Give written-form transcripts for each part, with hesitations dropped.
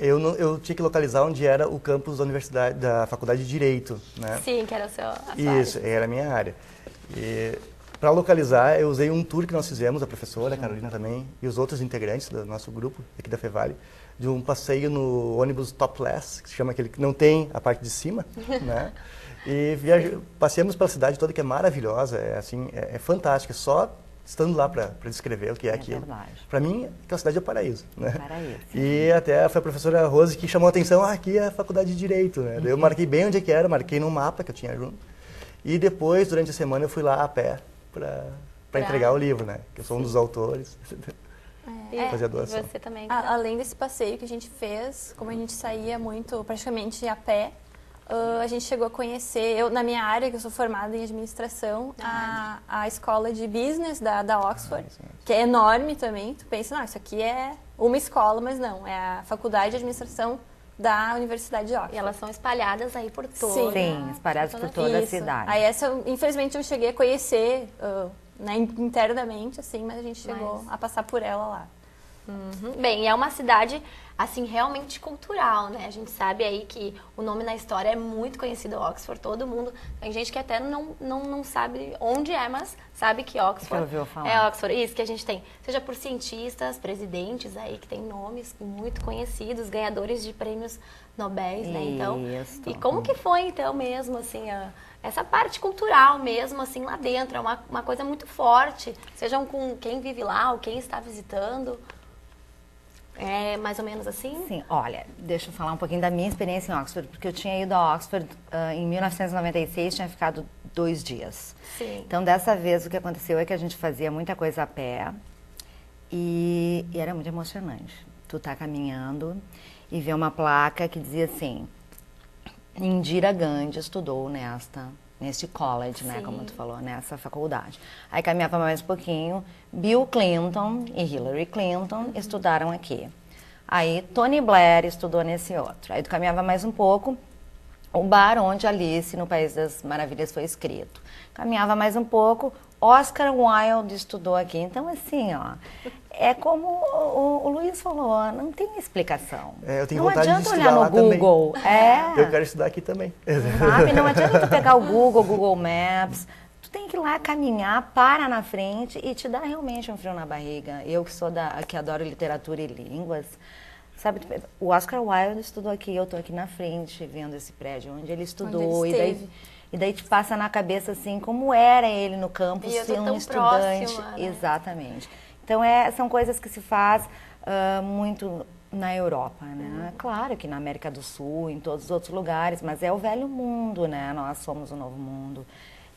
eu tinha que localizar onde era o campus da universidade, da Faculdade de Direito, né? Sim, que era a sua Isso, área. era a minha área. E para localizar, eu usei um tour que nós fizemos, a professora, a Carolina também, e os outros integrantes do nosso grupo aqui da Fevale, de um passeio no ônibus topless, que se chama aquele que não tem a parte de cima, né? E passeamos pela cidade toda, que é maravilhosa, é fantástica, só estando lá para descrever o que é aquilo. Para mim, aquela cidade é o paraíso, né? Paraíso. E até foi a professora Rose que chamou a atenção, aqui é a Faculdade de Direito, né? Daí eu marquei bem onde é que era, marquei no mapa que eu tinha junto. E depois, durante a semana, eu fui lá a pé para entregar o livro, né? Que eu sou um dos autores. Fazer a doação. E você também. Além desse passeio que a gente fez, como a gente saía muito, praticamente a pé, a gente chegou a conhecer, eu na minha área, que eu sou formada em administração, a escola de business da Oxford, que é enorme também. Tu pensa, não, isso aqui é uma escola, mas não, é a faculdade de administração da Universidade de Oxford. E elas são espalhadas aí por toda. Sim, espalhadas por toda a cidade. Aí essa, infelizmente, eu não cheguei a conhecer né, internamente, assim, mas a gente chegou a passar por ela lá. Bem, é uma cidade, assim, realmente cultural, né? A gente sabe aí que o nome na história é muito conhecido, Oxford, todo mundo. Tem gente que até não sabe onde é, mas sabe que Oxford ouviu falar. é Oxford. Isso que a gente tem, seja por cientistas, presidentes aí que tem nomes muito conhecidos, ganhadores de prêmios Nobéis, né? Então, e como que foi, então, mesmo, assim, essa parte cultural mesmo, assim, lá dentro? É uma coisa muito forte, sejam com quem vive lá ou quem está visitando. É mais ou menos assim? Sim, olha, deixa eu falar um pouquinho da minha experiência em Oxford, porque eu tinha ido a Oxford em 1996, tinha ficado 2 dias. Sim. Então, dessa vez, o que aconteceu é que a gente fazia muita coisa a pé e era muito emocionante. Tu tá caminhando e vê uma placa que dizia assim, Indira Gandhi estudou neste college, né, como tu falou, nessa faculdade. Aí caminhava mais um pouquinho, Bill Clinton e Hillary Clinton estudaram aqui. Aí Tony Blair estudou nesse outro. Aí tu caminhava mais um pouco, o bar onde Alice no País das Maravilhas foi escrito. Caminhava mais um pouco, Oscar Wilde estudou aqui. Então, assim, ó, é como o Luiz falou, não tem explicação. Eu tenho não vontade adianta de olhar no Google. Eu quero estudar aqui também. Sabe? Não adianta tu pegar o Google Maps. Tu tem que ir lá caminhar, para na frente e te dá realmente um frio na barriga. Eu que adoro literatura e línguas, sabe? O Oscar Wilde estudou aqui, eu tô aqui na frente vendo esse prédio onde ele estudou. Onde ele esteve. E daí te passa na cabeça assim, como era ele no campus, ser um estudante. Próxima, né? Exatamente. Então, são coisas que se faz muito na Europa, né? Claro que na América do Sul, em todos os outros lugares, mas é o velho mundo, né? Nós somos o novo mundo.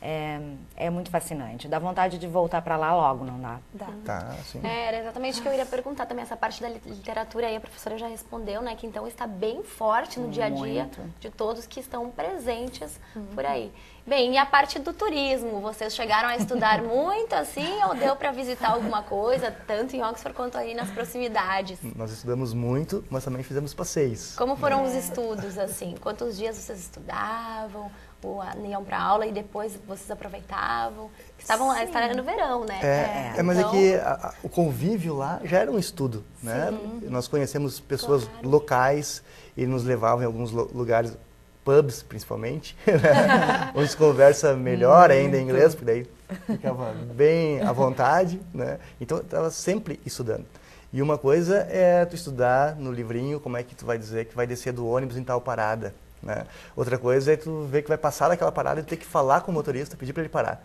É muito fascinante. Dá vontade de voltar para lá logo, não dá? Tá, sim. Era exatamente o que eu iria perguntar também, essa parte da literatura aí, a professora já respondeu, né? Que então está bem forte no dia a dia de todos que estão presentes por aí. Bem, e a parte do turismo? Vocês chegaram a estudar muito, assim, ou deu para visitar alguma coisa, tanto em Oxford quanto aí nas proximidades? Nós estudamos muito, mas também fizemos passeios. Como foram os estudos, assim? Quantos dias vocês estudavam? Ou iam para aula e depois vocês aproveitavam? Estavam no verão, né? Mas é que o convívio lá já era um estudo, né? Nós conhecemos pessoas locais e nos levavam em alguns lugares, pubs principalmente, onde se conversa melhor ainda em inglês, porque daí ficava bem à vontade, né? Então eu estava sempre estudando. E uma coisa é tu estudar no livrinho como é que tu vai dizer que vai descer do ônibus em tal parada, né? Outra coisa é tu ver que vai passar daquela parada e ter que falar com o motorista, pedir para ele parar.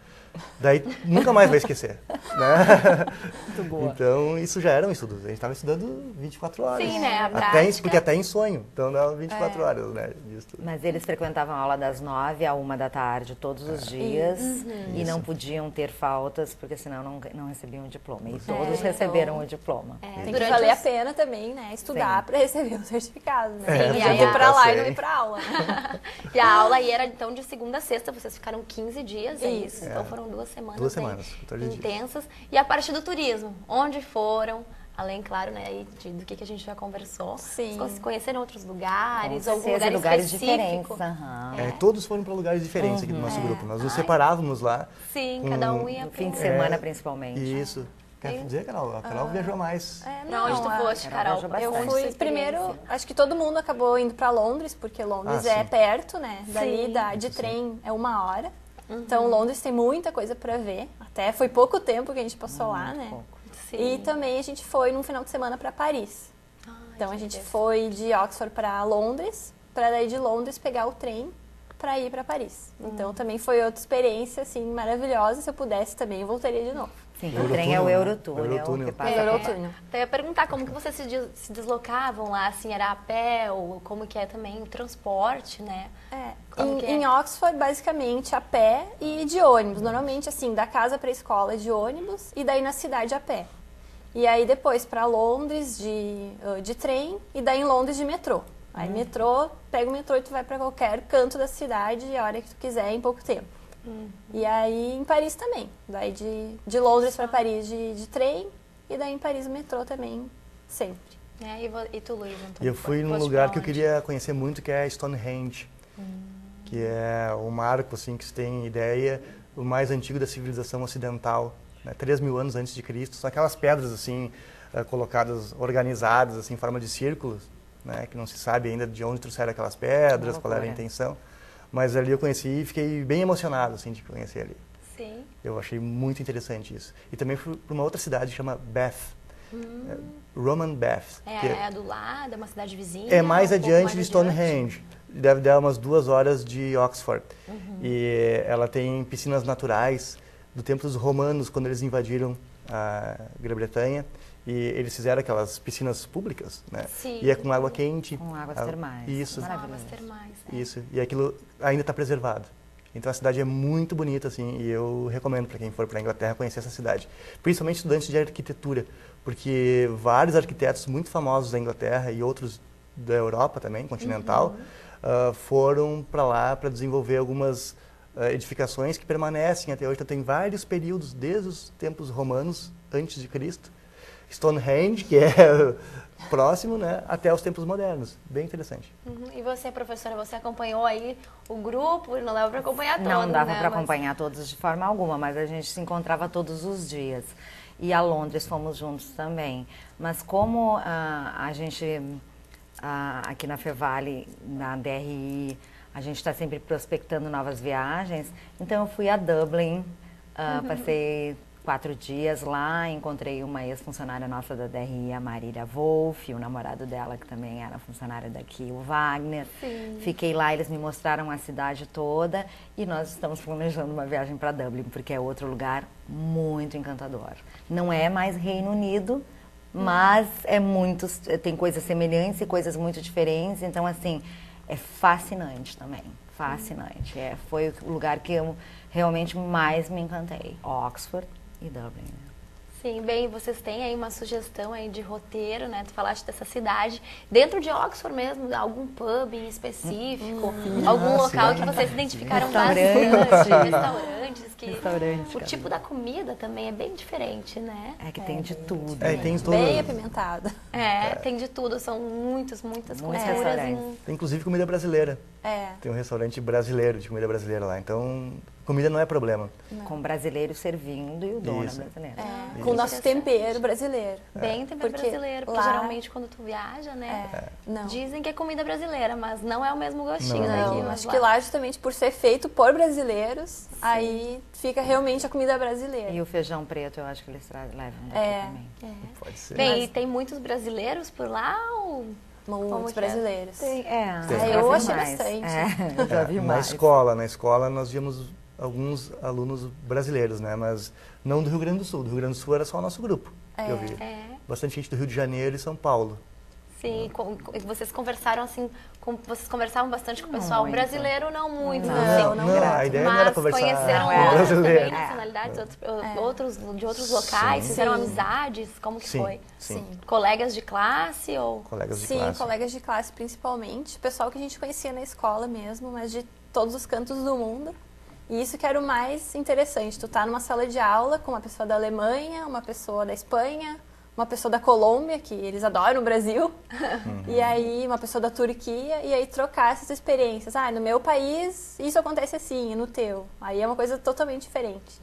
Daí nunca mais vai esquecer, né? Muito boa. Então isso já era um estudo. A gente estava estudando 24 horas. Sim, né? A prática. Porque até em sonho. Então dava 24 horas, né? De estudo. Mas eles frequentavam a aula das 9 à 1 da tarde todos os dias e não podiam ter faltas, porque senão não recebiam o diploma. E todos receberam o diploma. Tem que valer a pena também, né? Estudar para receber o certificado, né? Sim, e aí ir pra lá e não ir pra aula. E a aula aí era então de segunda a sexta, vocês ficaram 15 dias, é isso? Então foram 2 semanas. 2 semanas, intensas. E a parte do turismo, onde foram? Além, claro, né, aí do que a gente já conversou. Sim. Vocês conheceram outros lugares, algum lugar lugares diferentes. Todos foram para lugares diferentes aqui do nosso grupo. Nós nos separávamos lá. Sim, cada um ia no fim de semana, principalmente. Isso. Quer dizer, Carol, a Carol viajou mais. Pra onde tu foste, Carol? Eu fui primeiro, acho que todo mundo acabou indo pra Londres, porque Londres é perto, né? Dali de trem é 1 hora. Então Londres tem muita coisa pra ver. Até foi pouco tempo que a gente passou lá, né? E também a gente foi num final de semana pra Paris. Então a gente foi de Oxford pra Londres, pra daí de Londres pegar o trem pra ir pra Paris. Então também foi outra experiência assim maravilhosa. Se eu pudesse também, eu voltaria de novo. Sim, o trem é o Eurotúnel. Então eu ia perguntar como que vocês se deslocavam lá, assim, era a pé ou como que é também o transporte, né? Em Oxford, basicamente, a pé e de ônibus. Normalmente, assim, da casa pra escola de ônibus e daí na cidade a pé. E aí depois pra Londres de trem e daí em Londres de metrô. Aí metrô, pega o metrô e tu vai pra qualquer canto da cidade a hora que tu quiser, em pouco tempo. E aí em Paris também. Daí de Londres pra Paris de trem e daí em Paris o metrô também, sempre. E tu, Luiz? E eu fui num lugar que eu queria conhecer muito, que é Stonehenge. Que é um marco, assim, que se tem ideia, o mais antigo da civilização ocidental, né? 3.000 anos antes de Cristo. São aquelas pedras, assim, colocadas, organizadas, assim, em forma de círculos, né? Que não se sabe ainda de onde trouxeram aquelas pedras, qual era a intenção. Mas ali eu conheci e fiquei bem emocionado, assim, de conhecer ali. Sim. Eu achei muito interessante isso. E também fui para uma outra cidade que chama Bath. Roman Bath. É do lado, é uma cidade vizinha? É mais adiante de Stonehenge. Deve dar umas 2 horas de Oxford. E ela tem piscinas naturais do tempo dos romanos, quando eles invadiram a Grã-Bretanha. E eles fizeram aquelas piscinas públicas, né? Sim. E é com água quente. Com águas termais. Isso. Águas termais. Isso. E aquilo ainda está preservado. Então a cidade é muito bonita, assim, e eu recomendo para quem for para a Inglaterra conhecer essa cidade. Principalmente estudantes de arquitetura, porque vários arquitetos muito famosos da Inglaterra e outros da Europa também, continental, foram para lá para desenvolver algumas edificações que permanecem até hoje. Então tem vários períodos, desde os tempos romanos, antes de Cristo, Stonehenge, que é próximo, né, até os tempos modernos. Bem interessante. E você, professora, você acompanhou aí o grupo? Não dava para acompanhar todos, Não dava né? para acompanhar todos de forma alguma, mas a gente se encontrava todos os dias. E a Londres fomos juntos também. Mas como a gente, aqui na Fevale, na DRI, a gente está sempre prospectando novas viagens, então eu fui a Dublin, passei 4 dias lá, encontrei uma ex-funcionária nossa da DRI, a Marília Wolff, o namorado dela, que também era funcionário daqui, o Wagner. Sim. Fiquei lá, eles me mostraram a cidade toda e nós estamos planejando uma viagem para Dublin, porque é outro lugar muito encantador. Não é mais Reino Unido, mas tem coisas semelhantes e coisas muito diferentes, então assim, é fascinante também, fascinante. Foi o lugar que eu realmente mais me encantei, Oxford e Dublin, né? Sim, bem, vocês têm aí uma sugestão aí de roteiro, né? Tu falaste dessa cidade, dentro de Oxford mesmo, algum pub em específico, algum local que vocês identificaram restaurantes, o tipo da comida também é bem diferente, né? É que tem de tudo. Tem tudo. Bem apimentada. Tem de tudo, são muitas culturas. Tem inclusive comida brasileira. Tem um restaurante brasileiro, de comida brasileira lá, então comida não é problema. Não. Com brasileiro servindo e o dono é brasileiro. Com o nosso tempero brasileiro. Bem tempero brasileiro, porque geralmente quando tu viaja, né, dizem que é comida brasileira, mas não é o mesmo gostinho daqui. Acho que lá justamente por ser feito por brasileiros, aí fica realmente a comida brasileira. E o feijão preto eu acho que eles levam daqui também. Pode ser. Bem, e tem muitos brasileiros por lá ou... Muitos brasileiros. Eu achei bastante. Na escola nós víamos alguns alunos brasileiros, né? Mas não do Rio Grande do Sul. Do Rio Grande do Sul era só o nosso grupo que eu vi. Bastante gente do Rio de Janeiro e São Paulo. Sim, vocês conversaram assim, vocês conversavam bastante com o pessoal brasileiro, não muito, não, a ideia não era conversar conheceram com outros brasileiro. também, nacionalidades, de outros locais, fizeram amizades, como que foi? Sim. Colegas de classe ou? Colegas de classe. Sim, colegas de classe principalmente, pessoal que a gente conhecia na escola mesmo, mas de todos os cantos do mundo. E isso que era o mais interessante, tu tá numa sala de aula com uma pessoa da Alemanha, uma pessoa da Espanha, uma pessoa da Colômbia, que eles adoram o Brasil, e aí uma pessoa da Turquia, e aí trocar essas experiências. No meu país isso acontece assim, e no teu. Aí é uma coisa totalmente diferente.